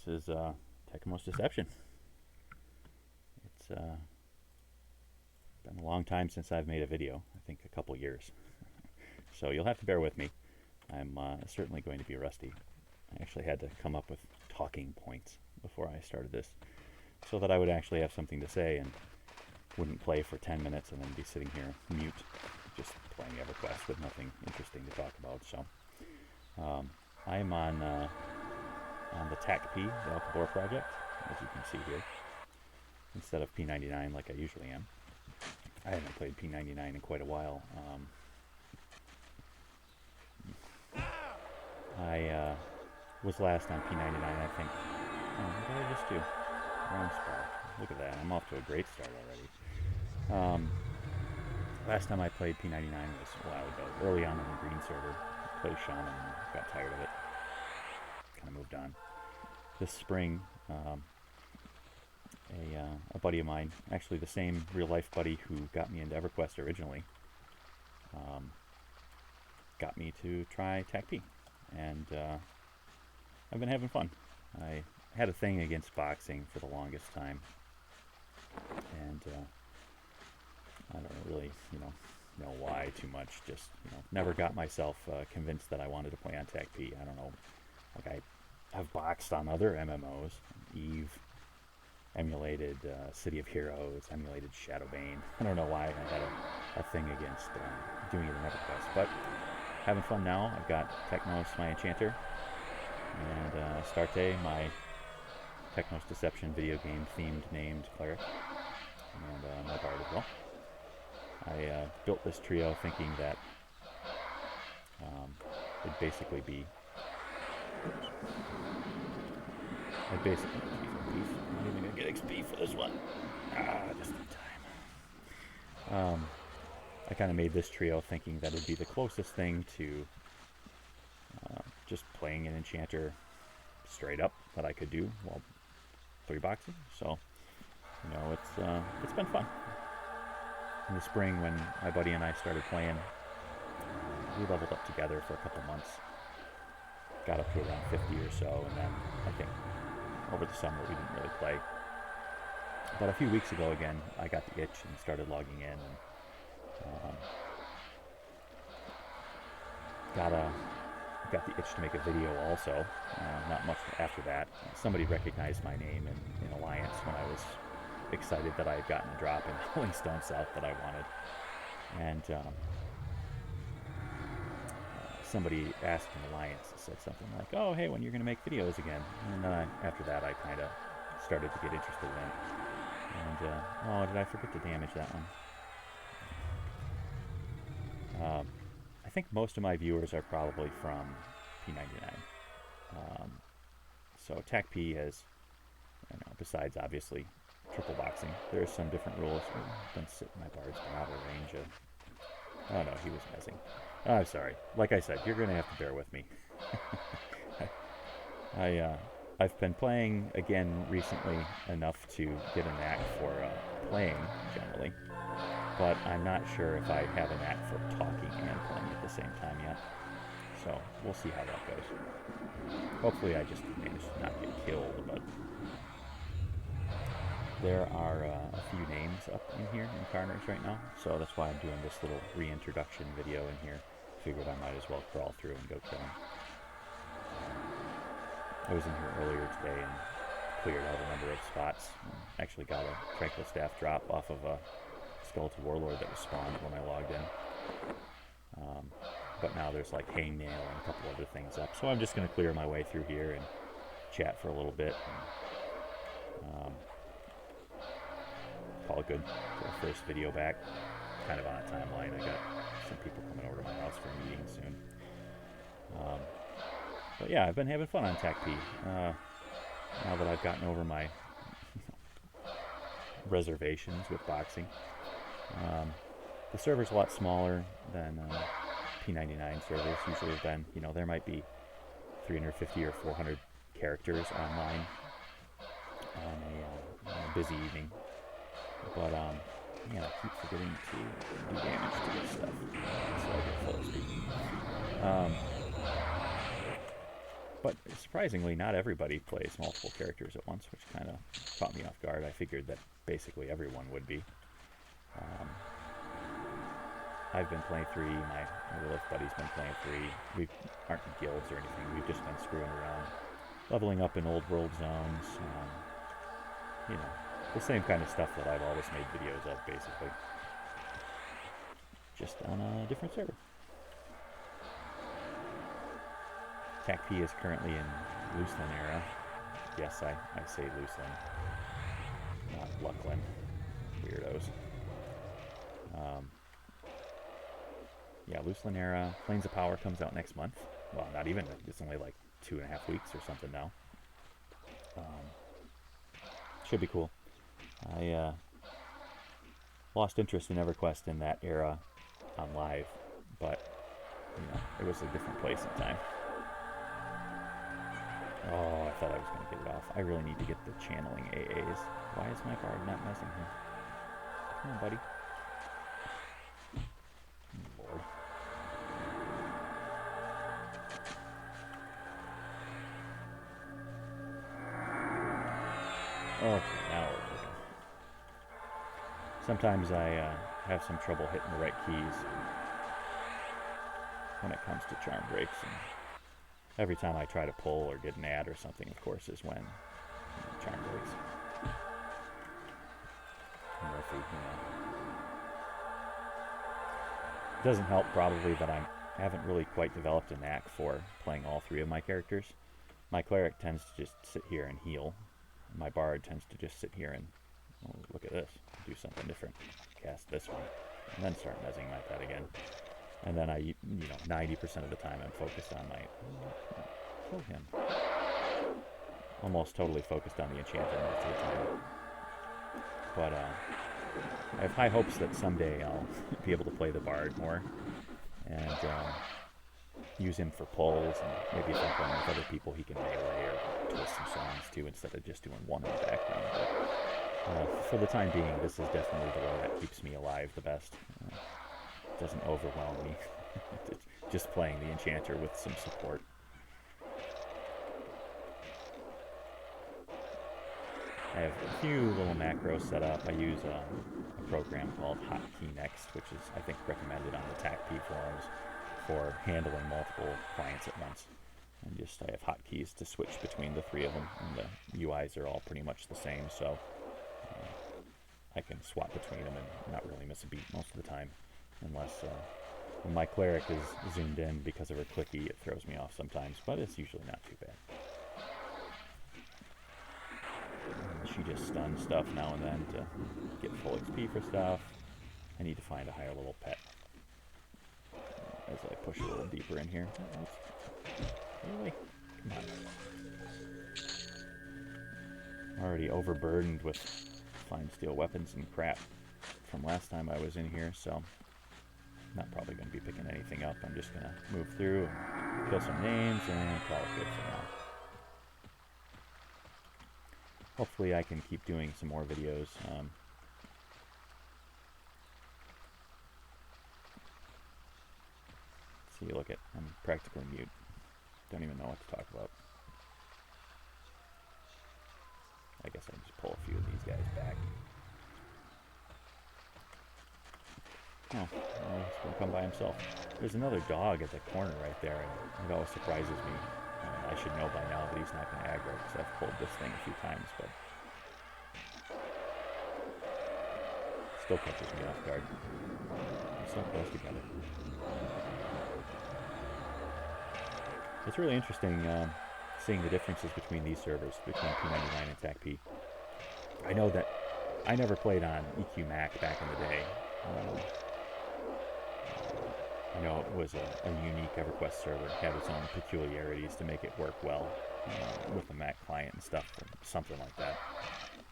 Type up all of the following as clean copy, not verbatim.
This is Tecmos Deception. It's been a long time since I've made a video. I think a couple years. So you'll have to bear with me. I'm certainly going to be rusty. I actually had to come up with talking points before I started this so that I would actually have something to say and wouldn't play for 10 minutes and then be sitting here mute, just playing EverQuest with nothing interesting to talk about. So I'm on the TAKP, the Alcabor project, as you can see here, instead of P99 like I usually am. I haven't played P99 in quite a while. I was last on P99, I think. Oh, what did I just do? Wrong spot. Look at that. I'm off to a great start already. Last time I played P99 was a while ago, early on the green server. I played Shaman and got tired of it. Kind of moved on. This spring, a buddy of mine, actually the same real-life buddy who got me into EverQuest originally, got me to try TAKP. And I've been having fun. I had a thing against boxing for the longest time, and I don't really, know why too much. Just, never got myself convinced that I wanted to play on TAKP. I don't know. Like I've boxed on other MMOs. Eve, emulated City of Heroes, emulated Shadowbane. I don't know why I had a thing against doing it in EverQuest, but having fun now. I've got Tecmos, my enchanter, and Astarte, my Tecmos Deception video game themed named cleric, and my bard as well. I built this trio thinking that it'd basically be I'm not even gonna get XP for this one. Just in time. I kind of made this trio thinking that it'd be the closest thing to just playing an enchanter straight up that I could do while 3-boxing. So, it's been fun. In the spring, when my buddy and I started playing, we leveled up together for a couple months. Got up to around 50 or so, and then I think over the summer we didn't really play. But a few weeks ago again, I got the itch and started logging in, and got the itch to make a video also. Not much after that. Somebody recognized my name in Alliance when I was excited that I had gotten a drop in Rolling Stone South that I wanted. And somebody asked in Alliance, said something like, "Oh, hey, when you're going to make videos again?" And then after that, I kind of started to get interested in it. And, oh, did I forget to damage that one? I think most of my viewers are probably from P99. So TAKP has, besides obviously triple boxing, there's some different rules. My bard's been out of range of... Oh no, he was messing. Oh, I'm sorry. Like I said, you're going to have to bear with me. I've been playing again recently enough to get a knack for playing generally, but I'm not sure if I have a knack for talking and playing at the same time yet. So we'll see how that goes. Hopefully I just manage to not get killed, but there are a few names up in here in Karnor's right now, so that's why I'm doing this little reintroduction video in here. Figured I might as well crawl through and go kill him. I was in here earlier today and cleared out a number of spots. Actually got a tranquil staff drop off of a skeletal warlord that was spawned when I logged in. But now there's like hangnail and a couple other things up, so I'm just going to clear my way through here and chat for a little bit. And, call it good for the first video back. Kind of on a timeline. I got some people coming over to my house for a meeting soon. But yeah, I've been having fun on TAKP. Now that I've gotten over my reservations with boxing. The server's a lot smaller than P99 servers usually have been. There might be 350 or 400 characters online on a busy evening. But man, I keep forgetting to do damage to this stuff, so I get full speed. But surprisingly, not everybody plays multiple characters at once, which kind of caught me off guard. I figured that basically everyone would be. I've been playing 3, my little buddy's been playing 3. We aren't in guilds or anything, we've just been screwing around. Leveling up in old world zones, you know, the same kind of stuff that I've always made videos of, basically. Just on a different server. TAKP is currently in Luclin-era. Yes, I say Luclin, not Luclin. Weirdos. Yeah, Luclin-era. Planes of Power comes out next month. Well, not even. It's only like 2.5 weeks or something now. Should be cool. I lost interest in EverQuest in that era on live, but you know, it was a different place and time. Oh, I thought I was going to get it off. I really need to get the channeling AAs. Why is my bard not messing here? Come on, buddy. Lord. Okay, now we're cooking. Sometimes I have some trouble hitting the right keys when it comes to charm breaks, and every time I try to pull or get an ad or something, of course, is when charm breaks. Murphy, you know. It doesn't help probably that I haven't really quite developed a knack for playing all 3 of my characters. My cleric tends to just sit here and heal. My bard tends to just sit here and, oh, look at this, do something different. Cast this one, and then start mezzing my pet again. And then I, you know, 90% of the time I'm focused on my, kill him. Almost totally focused on the enchanter most of the time. But I have high hopes that someday I'll be able to play the bard more and use him for pulls, and maybe if I'm playing with other people he can melee or twist some songs too instead of just doing one in the background. But for the time being, this is definitely the way that keeps me alive the best. It doesn't overwhelm me. Just playing the enchanter with some support. I have a few little macros set up. I use a program called Hotkey-Next, which is, I think, recommended on the TAKP forums for handling multiple clients at once. And just I have hotkeys to switch between the 3 of them, and the UIs are all pretty much the same, so I can swap between them and not really miss a beat most of the time, unless when my cleric is zoomed in because of her clicky, it throws me off sometimes, but it's usually not too bad. She just stuns stuff now and then to get full XP for stuff. I need to find a higher level pet as I push a little deeper in here. Really? Come on. Already overburdened with fine steel weapons and crap from last time I was in here, so not probably going to be picking anything up. I'm just going to move through and kill some names and call it good for now. Hopefully I can keep doing some more videos. See, look at, I'm practically mute. Don't even know what to talk about. I guess I can just pull a few of these guys back. Oh, well, he's going to come by himself. There's another dog at the corner right there, and it always surprises me. I should know by now that he's not going to aggro, because I've pulled this thing a few times, but still catches me off guard. We're so close together. It's really interesting seeing the differences between these servers, between P99 and TAKP. I know that I never played on EQ Mac back in the day. I know it was a unique EverQuest server. It had its own peculiarities to make it work well with the Mac client and stuff, or something like that.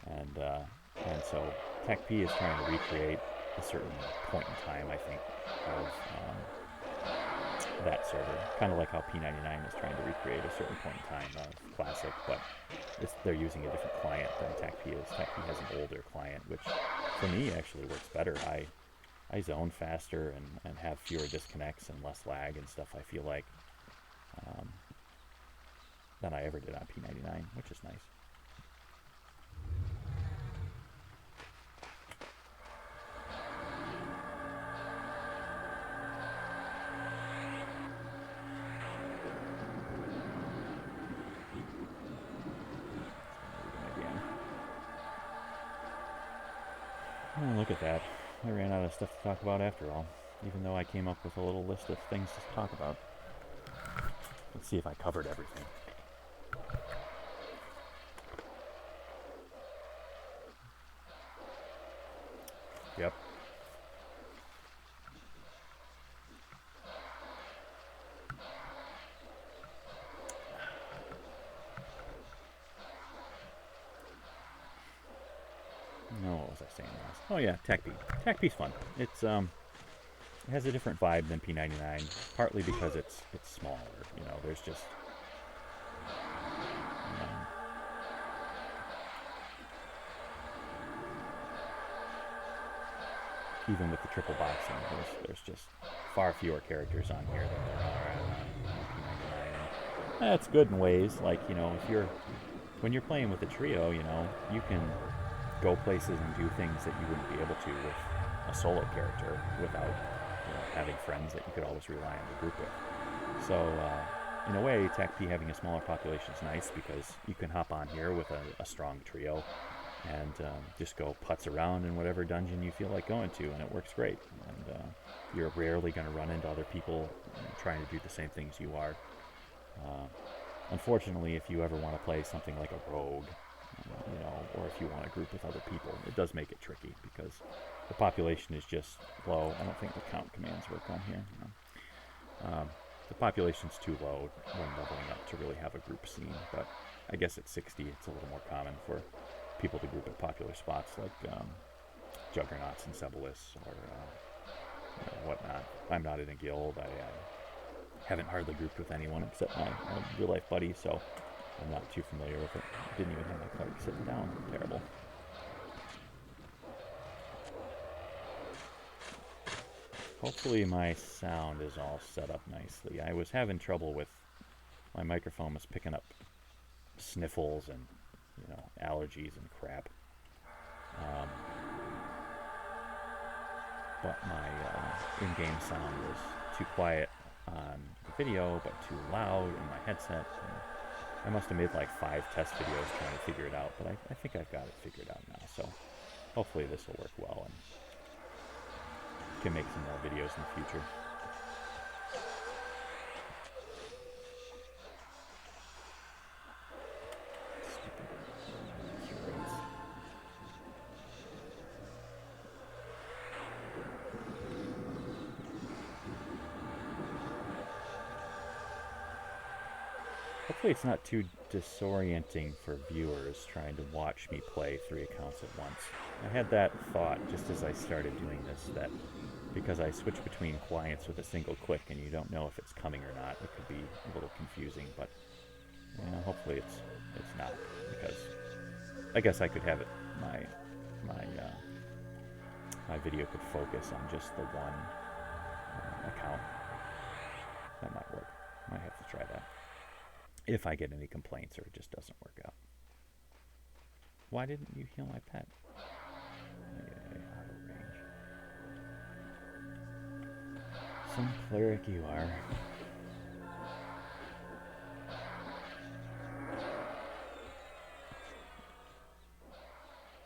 And so TAKP is trying to recreate a certain point in time, I think, of that server. Kind of like how P99 is trying to recreate a certain point in time of Classic, but they're using a different client than TAKP is. TAKP has an older client, which for me actually works better. I zone faster and have fewer disconnects and less lag and stuff, I feel like. than I ever did on P99, which is nice. Oh, look at that. I ran out of stuff to talk about after all, even though I came up with a little list of things to talk about. Let's see if I covered everything. Yep. No, what was I saying last? Oh yeah, TAKP. TAKP's fun. It's it has a different vibe than P99, partly because it's smaller. You know, there's just even with the triple boxing, there's just far fewer characters on here than there are on P99. And that's good in ways. Like, you know, when you're playing with a trio, you know, you can go places and do things that you wouldn't be able to with a solo character without, you know, having friends that you could always rely on the group with. So in a way, TAKP having a smaller population is nice because you can hop on here with a strong trio and just go putz around in whatever dungeon you feel like going to, and it works great. And you're rarely going to run into other people trying to do the same things you are. Unfortunately, if you ever want to play something like a rogue, you know, or if you want to group with other people, it does make it tricky because the population is just low. I don't think the count commands work on here. No. The population's too low when leveling up to really have a group scene, but I guess at 60 it's a little more common for people to group at popular spots like Juggernauts and Sebulus or you know, whatnot. I'm not in a guild. I haven't hardly grouped with anyone except my real life buddy, so I'm not too familiar with it. Didn't even have my clerk sitting down. Terrible. Hopefully my sound is all set up nicely. I was having trouble with my microphone was picking up sniffles and, you know, allergies and crap. But my in-game sound was too quiet on the video, but too loud in my headset. And I must have made like 5 test videos trying to figure it out, but I think I've got it figured out now. So hopefully this will work well and can make some more videos in the future. Hopefully it's not too disorienting for viewers trying to watch me play 3 accounts at once. I had that thought just as I started doing this, that because I switch between clients with a single click and you don't know if it's coming or not, it could be a little confusing, but you know, hopefully it's not, because I guess I could have it, my video could focus on just the one account. That might work. Might have to try that. If I get any complaints or it just doesn't work out. Why didn't you heal my pet? Yeah, out of range. Some cleric you are.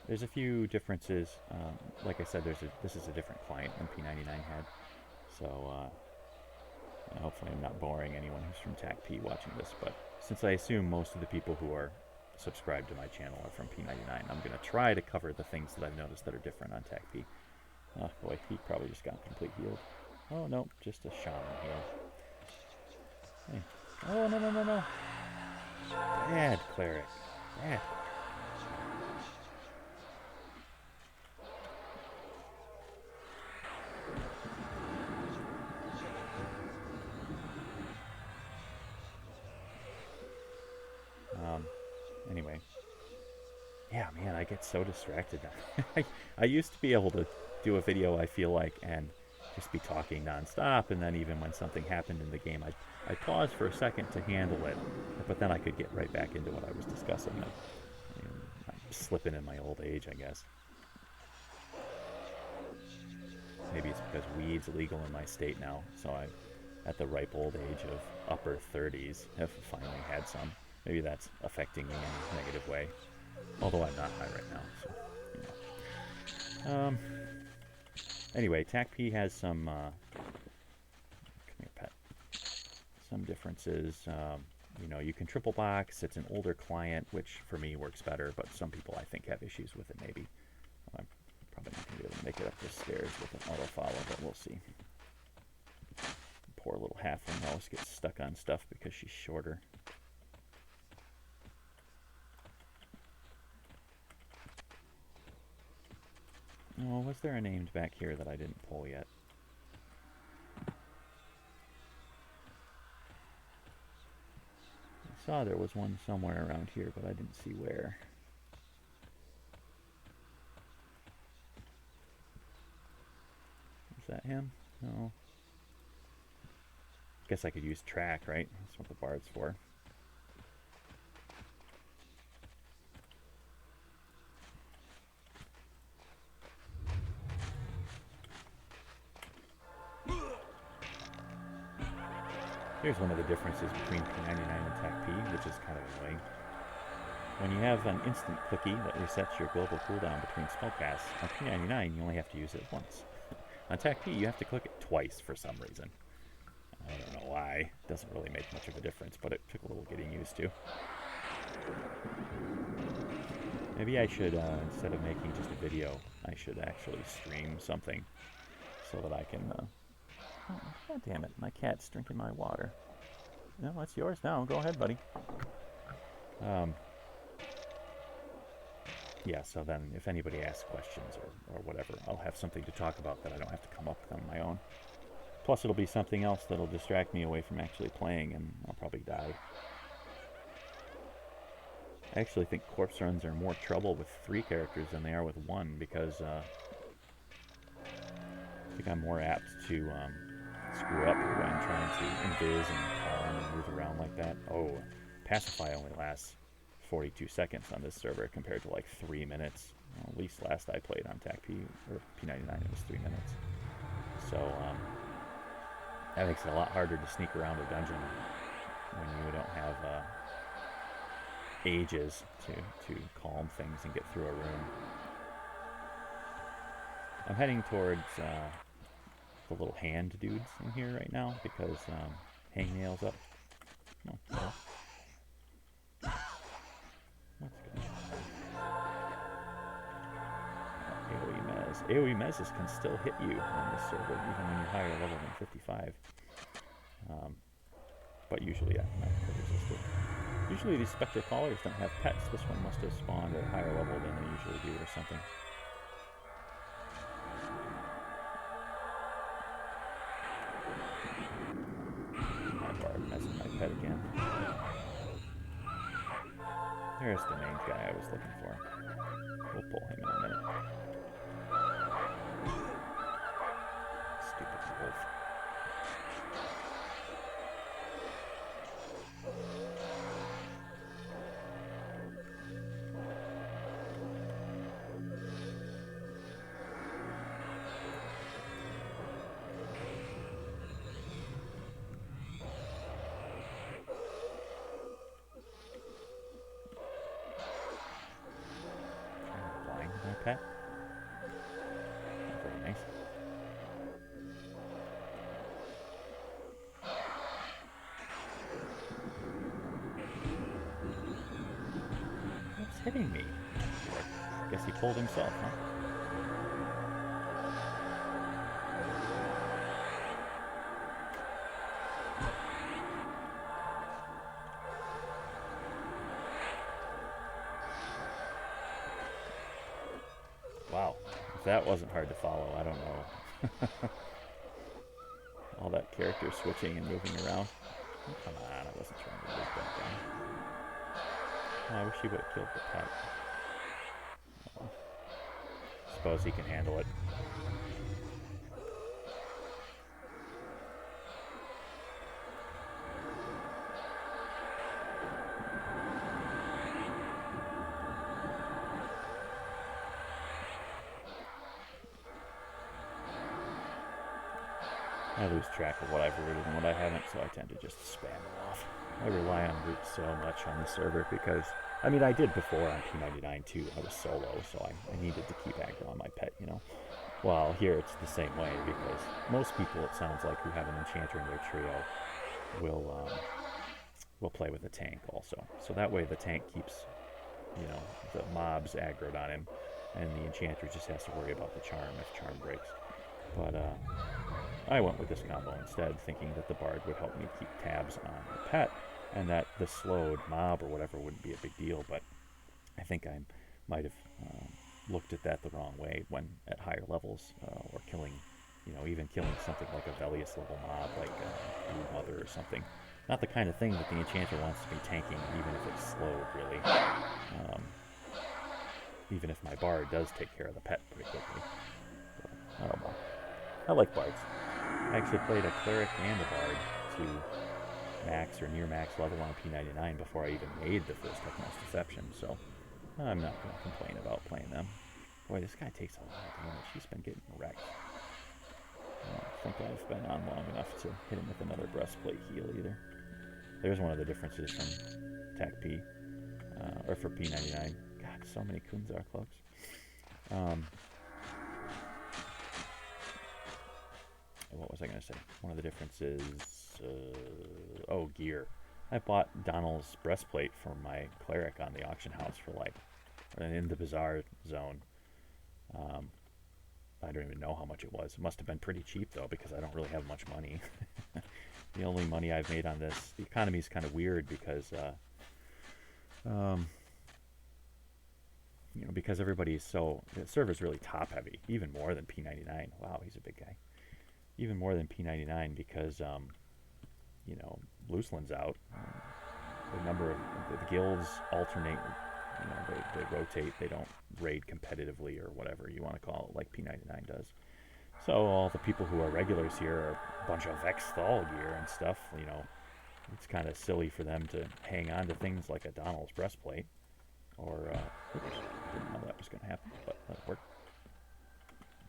There's a few differences. Like I said, this is a different client than P99 had. So hopefully I'm not boring anyone who's from TAKP watching this, but since I assume most of the people who are subscribed to my channel are from P99, I'm going to try to cover the things that I've noticed that are different on TAKP. Oh boy, he probably just got complete healed. Oh no, just a shaman heal. Hey. Oh no. Bad cleric. Bad. Anyway, yeah, man, I get so distracted now. I used to be able to do a video, I feel like, and just be talking nonstop, and then even when something happened in the game, I'd pause for a second to handle it, but then I could get right back into what I was discussing. I'm slipping in my old age, I guess. Maybe it's because weed's legal in my state now, so I, at the ripe old age of upper 30s, have finally had some. Maybe that's affecting me in a negative way, although I'm not high right now, so, you know. Anyway, TAKP has some, come here, pet, some differences. You know, you can triple box. It's an older client, which for me works better, but some people I think have issues with it maybe. I'm probably not going to be able to make it up the stairs with an auto follow, but we'll see. Poor little halfling always gets stuck on stuff because she's shorter. Oh, was there a named back here that I didn't pull yet? I saw there was one somewhere around here, but I didn't see where. Is that him? No. Guess I could use track, right? That's what the bard's for. Here's one of the differences between P99 and TAKP, which is kind of annoying. When you have an instant clicky that resets your global cooldown between spellcasts, on P99 you only have to use it once. On TAKP you have to click it twice for some reason. I don't know why. It doesn't really make much of a difference, but it took a little getting used to. Maybe I should, instead of making just a video, I should actually stream something so that I can... Oh, God damn it, my cat's drinking my water. No, it's yours now. Go ahead, buddy. Yeah, so then if anybody asks questions or whatever, I'll have something to talk about that I don't have to come up with on my own. Plus, it'll be something else that'll distract me away from actually playing, and I'll probably die. I actually think corpse runs are more trouble with 3 characters than they are with 1, because I think I'm more apt to screw up when trying to invis and calm and move around like that. Oh, Pacify only lasts 42 seconds on this server compared to like 3 minutes. Well, at least last I played on TAKP, or P99, it was 3 minutes. So, that makes it a lot harder to sneak around a dungeon when you don't have ages to calm things and get through a room. I'm heading towards the little hand dudes in here right now because hangnail's up. Oh, well. That's good. AoE Mez. AoE Mezes can still hit you on this server even when you're higher level than 55. But usually, yeah, not resisted. Usually these Spectre Callers don't have pets. This one must have spawned at a higher level than they usually do or something. My bard messing my pet again. There's the named guy I was looking for. We'll pull him in a minute. Stupid wolf. Pet. Not very nice. What's hitting me? I guess he pulled himself, huh? Wow, if that wasn't hard to follow, I don't know. All that character switching and moving around. Oh, come on, I wasn't trying to loop that guy. Oh, I wish he would have killed the pet. Oh. Suppose he can handle it. I lose track of what I've rooted and what I haven't, so I tend to just spam it off. I rely on root so much on the server because, I mean, I did before on P99 too. I was solo, so I needed to keep aggro on my pet, you know. Well, here it's the same way because most people, it sounds like, who have an enchanter in their trio will play with a tank also. So that way the tank keeps, you know, the mobs aggroed on him, and the enchanter just has to worry about the charm if charm breaks. But I went with this combo instead, thinking that the bard would help me keep tabs on the pet, and that the slowed mob or whatever wouldn't be a big deal. But I think I might have looked at that the wrong way when at higher levels, or killing, you know, even killing something like a Velius level mob, like Brood Mother or something. Not the kind of thing that the enchanter wants to be tanking, even if it's slowed, really. Even if my bard does take care of the pet pretty quickly. But, oh well. I like bards. I actually played a cleric and a bard to max or near max level on P99 before I even made the first Tecmos Deception, so I'm not going to complain about playing them. Boy, this guy takes a lot of damage. He's been getting wrecked. I don't think I've been on long enough to hit him with another breastplate heal either. There's one of the differences from TAKP, or for P99. God, so many Kunzar cloaks. What was I going to say? One of the differences, oh, gear. I bought Donald's breastplate for my cleric on the auction house for like, in the bazaar zone. I don't even know how much it was. It must have been pretty cheap though, because I don't really have much money. The only money I've made on this, the economy is kind of weird because, you know, because everybody's so, the server's really top heavy, even more than P99. Wow, he's a big guy. Even more than P99 because, you know, Luclin's out. The number of the guilds alternate, you know, they rotate. They don't raid competitively or whatever you want to call it, like P99 does. So all the people who are regulars here are a bunch of Vexthal gear and stuff. You know, it's kind of silly for them to hang on to things like a Donald's breastplate. Or, oops, didn't know that was going to happen, but that'll work.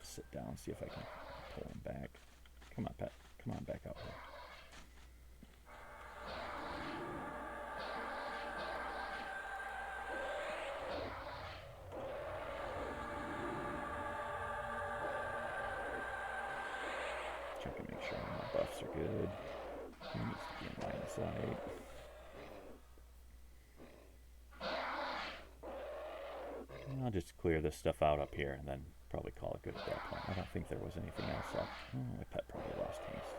Sit down, see if I can pull him back. Come on, pet. Come on back out here. Check and make sure my buffs are good. He needs to be in line of sight. I'll just clear this stuff out up here and then probably call it good at that point. I don't think there was anything else up. Oh, my pet probably lost haste.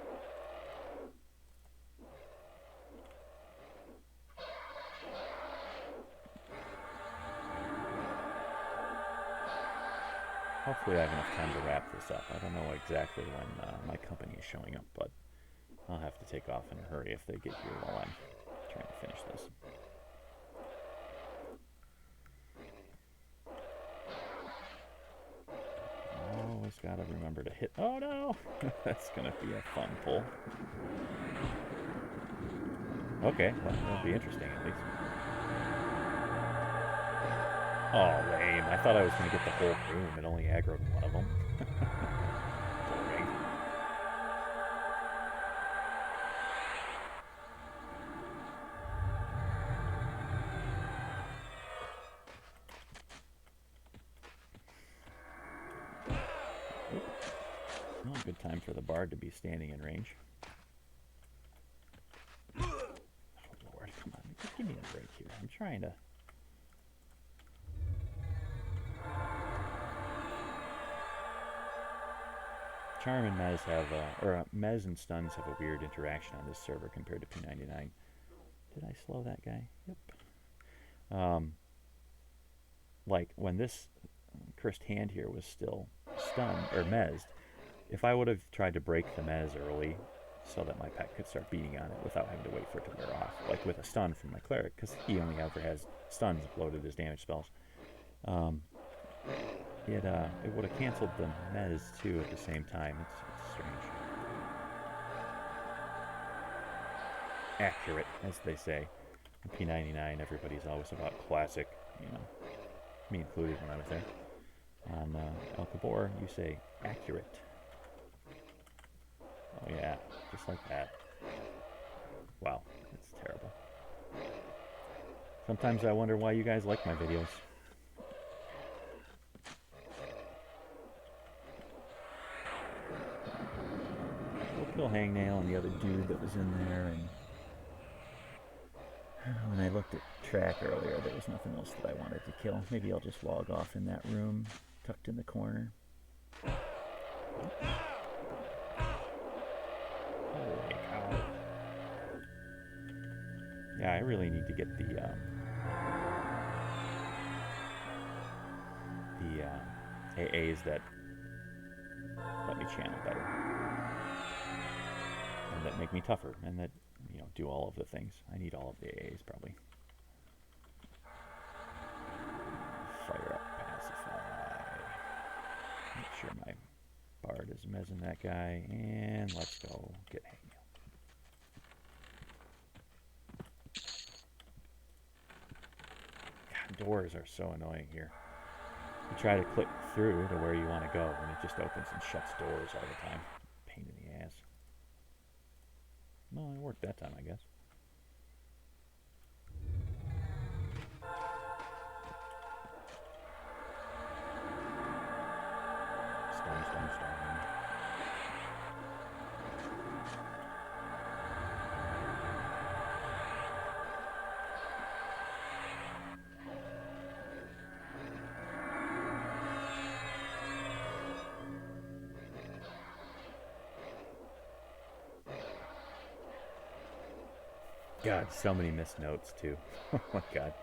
Hopefully I have enough time to wrap this up. I don't know exactly when my company is showing up, but I'll have to take off in a hurry if they get here while I'm trying to finish this. Always gotta remember to hit. Oh no! That's gonna be a fun pull. Okay, well, that'll be interesting at least. Oh, lame. I thought I was gonna get the whole room and only aggroed one of them. Boring. Well, good time for the bard to be standing in range. Oh Lord, come on, give me a break here. I'm trying to. Charm and Mez have, Mez and stuns have a weird interaction on this server compared to P99. Did I slow that guy? Yep. Like when this cursed hand here was still stunned or mezzed, if I would have tried to break the mez early so that my pet could start beating on it without having to wait for it to wear off, like with a stun from my cleric, because he only ever has stuns loaded as damage spells, it would have canceled the mez too at the same time. It's strange. Accurate, as they say. In P99, everybody's always about classic, you know, me included when I was there. On El Cabor, you say accurate. Oh yeah, just like that. Wow, that's terrible. Sometimes I wonder why you guys like my videos. We'll kill Hangnail and the other dude that was in there, and when I looked at track earlier, there was nothing else that I wanted to kill. Maybe I'll just log off in that room, tucked in the corner. Holy cow. Yeah, I really need to get the AAs that let me channel better. And that make me tougher, and that, you know, do all of the things. I need all of the AAs, probably. Fire up, pacify. Make sure my bard is mezzing that guy, and let's go get Hangnail. God, doors are so annoying here. You try to click through to where you want to go, and it just opens and shuts doors all the time. Pain in the ass. Well, it worked that time, I guess. Stone, stone, stone. God, so many missed notes, too. Oh my god.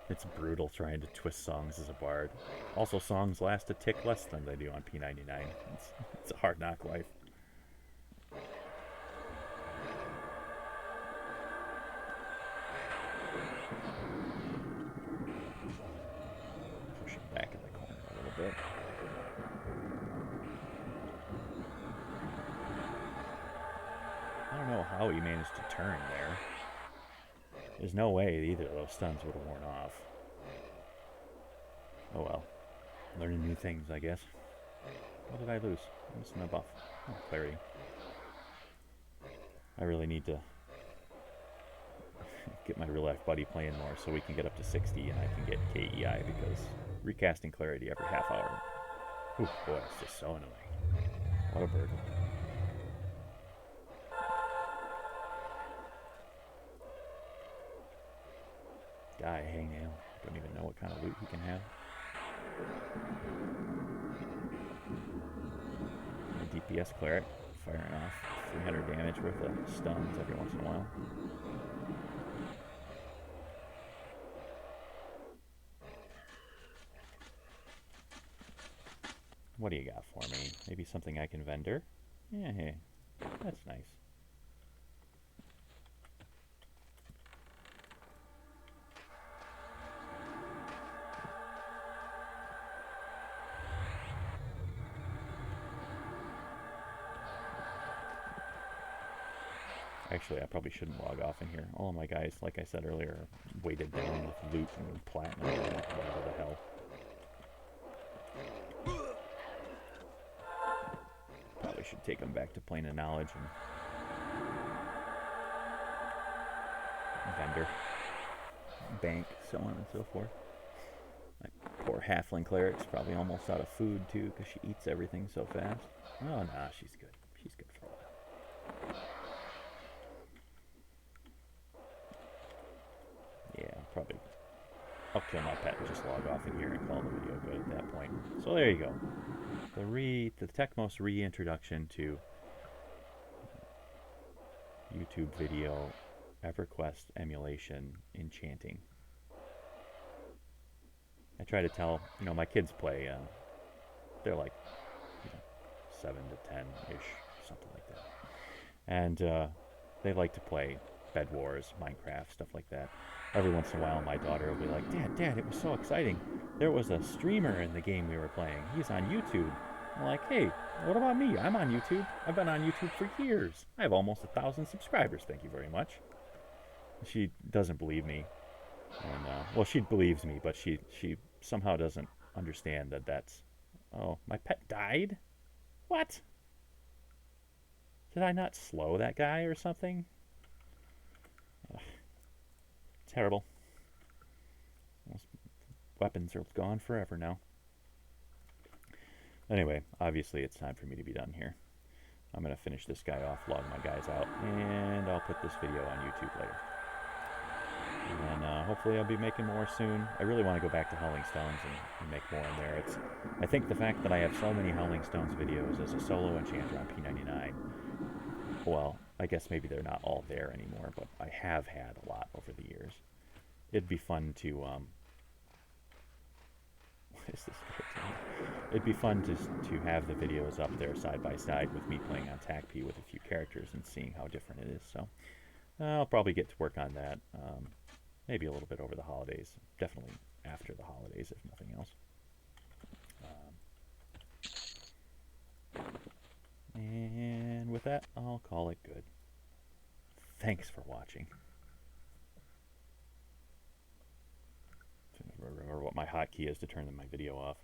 It's brutal trying to twist songs as a bard. Also, songs last a tick less than they do on P99. It's a hard knock life. Push him back in the corner a little bit. I don't know how he managed to turn there. There's no way either of those stuns would have worn off. Oh well. Learning new things, I guess. What did I lose? I'm missing a buff. Oh, clarity. I really need to get my real life buddy playing more so we can get up to 60 and I can get KEI, because recasting clarity every half hour. Ooh, boy, it's just so annoying. What a burden. Die, Hangnail. Don't even know what kind of loot he can have. A DPS cleric firing off 300 damage worth of stuns every once in a while. What do you got for me? Maybe something I can vendor? Yeah, hey, that's nice. Actually, I probably shouldn't log off in here. All of my guys, like I said earlier, are weighted down with loot and platinum and whatever the hell. Probably should take them back to plane of knowledge and vendor, bank, so on and so forth. My poor halfling cleric's probably almost out of food too, because she eats everything so fast. Oh, nah, she's good. She's good for a while. Yeah, probably. I'll kill my pet and just log off in here and call the video good at that point. So there you go. The Tecmos reintroduction to YouTube video, EverQuest emulation, enchanting. I try to tell, my kids play, they're like, 7 to 10-ish, something like that. And they like to play Bed Wars, Minecraft, stuff like that. Every once in a while, my daughter will be like, Dad, it was so exciting. There was a streamer in the game we were playing. He's on YouTube. I'm like, hey, what about me? I'm on YouTube. I've been on YouTube for years. I have almost 1,000 subscribers. Thank you very much. She doesn't believe me. And, well, she believes me, but she somehow doesn't understand that that's, oh, my pet died? What? Did I not slow that guy or something? Ugh. Terrible. Those weapons are gone forever now. Anyway, obviously it's time for me to be done here. I'm going to finish this guy off, log my guys out, and I'll put this video on YouTube later. And hopefully I'll be making more soon. I really want to go back to Howling Stones and make more in there. I think the fact that I have so many Howling Stones videos as a solo enchanter on P99, well, I guess maybe they're not all there anymore, but I have had a lot over the years. It'd be fun to, what is this? It'd be fun to have the videos up there side by side with me playing on TAKP with a few characters and seeing how different it is. So I'll probably get to work on that. Maybe a little bit over the holidays. Definitely after the holidays, if nothing else. And with that, I'll call it good. Thanks for watching. Remember what my hotkey is to turn my video off.